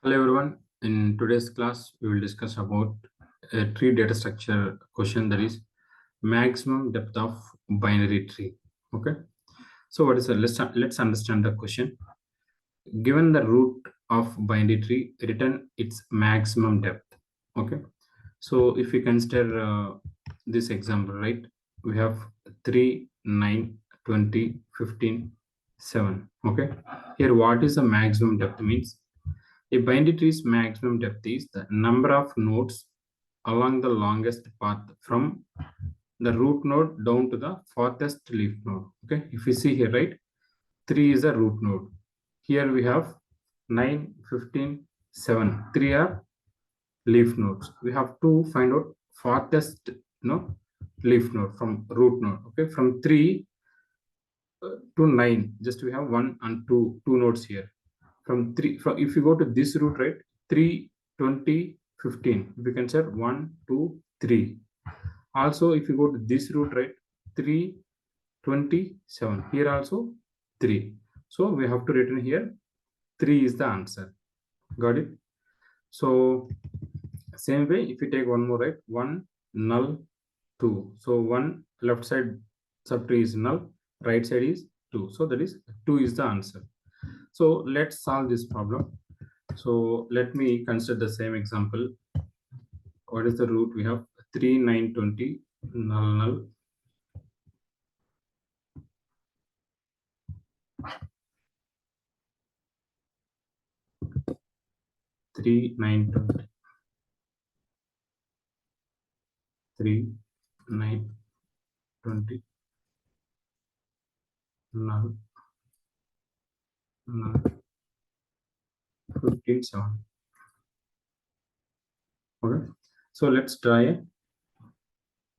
Hello everyone. In today's class, we will discuss about a tree data structure question, that is maximum depth of binary tree. Okay. So what is the let's understand the question. Given the root of binary tree, return its maximum depth. Okay. So if we consider this example, right, we have 3, 9, 20, 15, 7. Okay. Here, what is the maximum depth means? A binary tree's maximum depth is the number of nodes along the longest path from the root node down to the farthest leaf node. Okay, if you see here, right, 3 is a root node. Here we have 9, 15, 7. 3 are leaf nodes. We have to find out farthest leaf node from root node. Okay, from 3 to 9, just we have 1 and 2 nodes here. From 3, from if you go to this route, right, 3, 20, 15, we can say 1, 2, 3. Also if you go to this route, right, 3, 27, here also 3. So we have to written here 3 is the answer. Got it? So same way, if you take one more, right, 1 null 2, so 1 left side subtree is null, right side is 2, so that is 2 is the answer. So let's solve this problem. So let me consider the same example. What is the root? We have 3, 9, 20, null, null. Three, 9, 20. 3, 9, 20, null, null, 15, 7. Okay. So let's try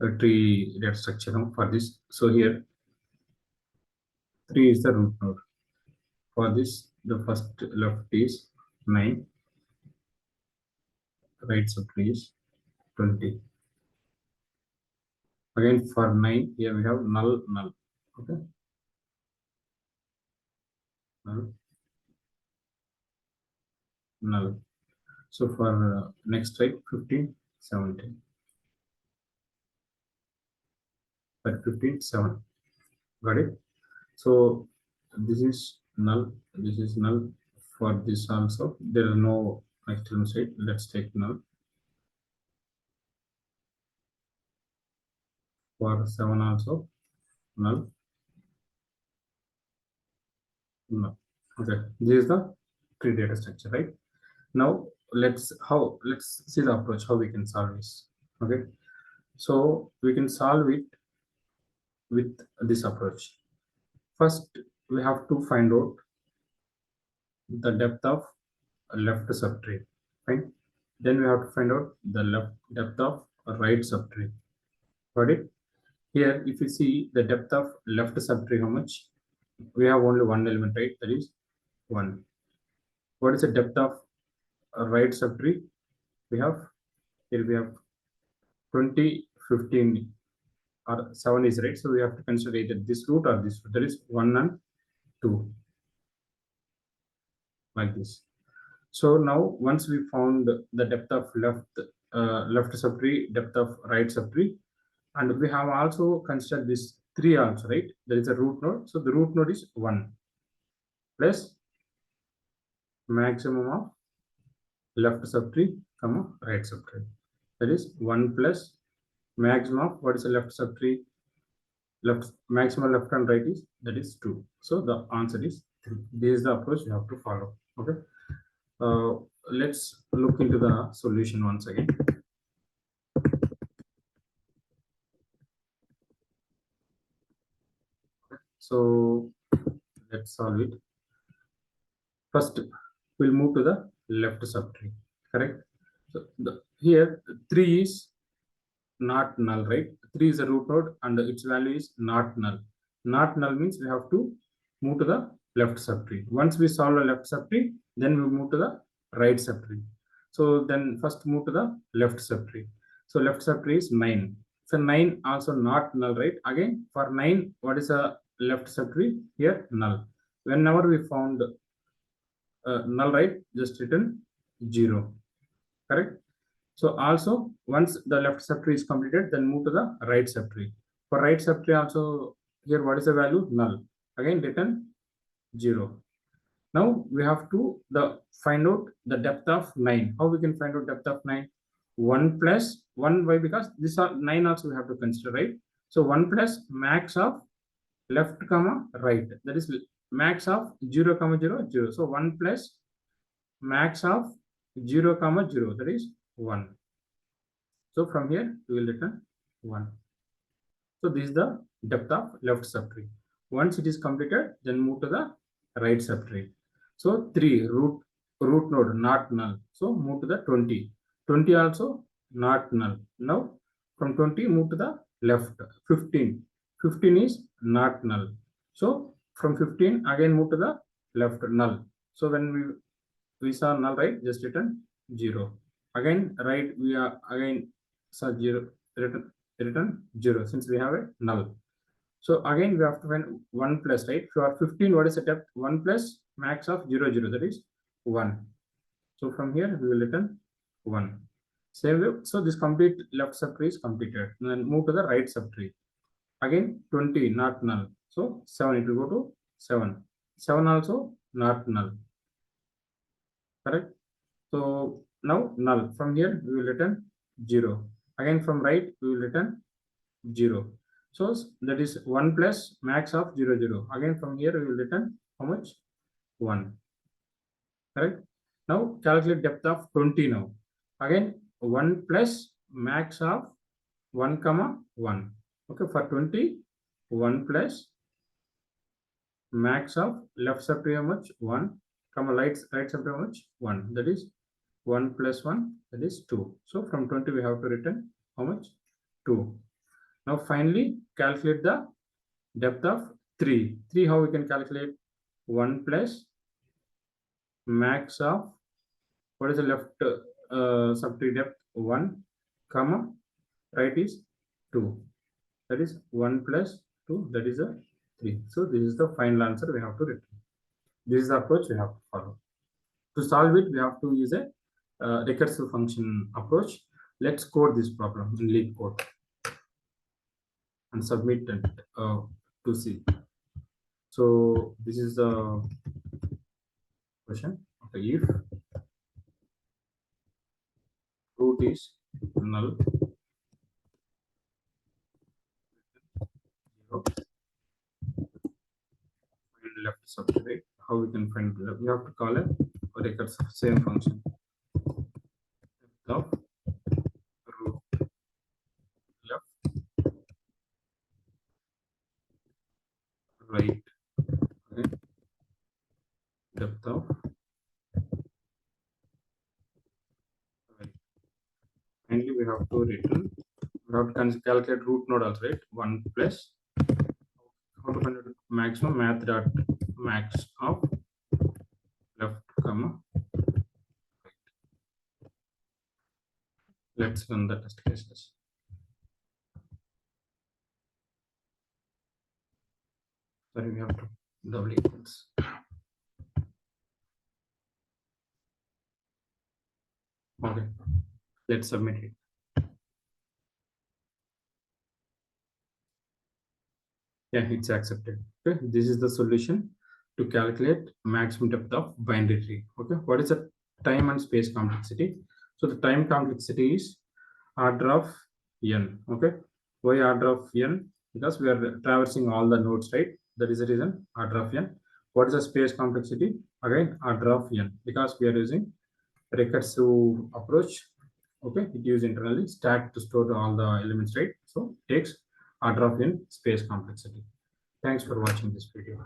a tree data structure for this. So here 3 is the root node. For this, the first left is 9, right subtree is 20. Again for 9, here we have null, null. Okay. Null, null. So for next type 15, 17. But 15, 7. Got it? So this is null, this is null. For this also, there are no external side. Let's take null. For 7 also, null. No. Okay. This is the tree data structure, right? Now let's see the approach how we can solve this. Okay. So we can solve it with this approach. First, we have to find out the depth of left subtree. Fine. Then we have to find out the depth of right subtree. Got it? Here, if you see the depth of left subtree, how much? We have only one element, right? That is 1. What is the depth of right subtree? We have here we have 20, 15, or 7 is right. So we have to consider either this root or this root. That is 1 and 2, like this. So now once we found the depth of left subtree, depth of right subtree, and we have also considered this 3 also, right? There is a root node. So the root node is 1 plus maximum of left subtree, comma right subtree. That is 1 plus maximum of what is the left subtree? Left maximum left and right is, that is 2. So the answer is 3. This is the approach you have to follow. Okay. Let's look into the solution once again. So let's solve it. First, we'll move to the left subtree. Correct. So here 3 is not null, right? 3 is a root node and its value is not null. Not null means we have to move to the left subtree. Once we solve the left subtree, then we move to the right subtree. So then first move to the left subtree. So left subtree is 9. So 9 also not null, right? Again for 9, what is a left subtree? Here null. Whenever we found null, right, just written 0. Correct? So also once the left subtree is completed, then move to the right subtree. For right subtree also, here what is the value? Null. Again return 0. Now we have to find out the depth of 9. How we can find out depth of 9? 1 plus 1. Why? Because this are 9 also we have to consider, right? So 1 plus max of left comma right, that is max of 0 comma 0 0. So 1 plus max of 0 comma 0, that is 1. So from here we will return 1. So this is the depth of left subtree. Once it is completed, then move to the right subtree. So 3 root node not null. So move to the 20. 20 also not null. Now from 20 move to the left. 15. 15 is not null. So from 15 again move to the left, null. So when we saw null, right, just return 0. Again right, we are again saw 0, return 0 since we have a null. So again we have to find 1 plus, right? For 15, what is the depth? 1 plus max of 0 0, that is 1. So from here we will return 1. Same way, so this complete left subtree is completed. And then move to the right subtree. Again 20 not null. So 7, it will go to 7. 7 also not null. Correct? So now null. From here we will return 0. Again from right we will return 0. So that is 1 plus max of 0 0. Again from here we will return how much? 1. Correct? Now calculate depth of 20 now. Again 1 plus max of 1 comma 1. Okay, for 20, 1 plus max of left subtree how much? 1 comma right subtree how much? 1. That is 1 plus 1, that is 2. So from 20 we have to return how much? 2. Now finally calculate the depth of 3. 3, how we can calculate? 1 plus max of, what is the left subtree depth? 1 comma right is 2. That is 1 plus 2, that is a 3. So this is the final answer we have to return. This is the approach we have to follow. To solve it, we have to use a recursive function approach. Let's code this problem in Leet code and submit it to see. So this is the question. Okay, if root is null, 0, find left subtree. How we can find left? We have to call a recursive same function of root left right. Okay. Depth of right. Finally, we have to return. We have to calculate root node also, right? 1 plus. How to find out maximum? Math dot max of left comma right. Let's run the test cases. Sorry, we have to double equals. Okay, let's submit it. Yeah, it's accepted. Okay, this is the solution to calculate maximum depth of binary tree. Okay, what is the time and space complexity? So the time complexity is order of n. Okay, why order of n? Because we are traversing all the nodes, right? That is the reason order of n. What is the space complexity? Again, order of n, because we are using recursive approach. Okay, it uses internally stack to store all the elements, right? So it takes order of n space complexity. Thanks for watching this video.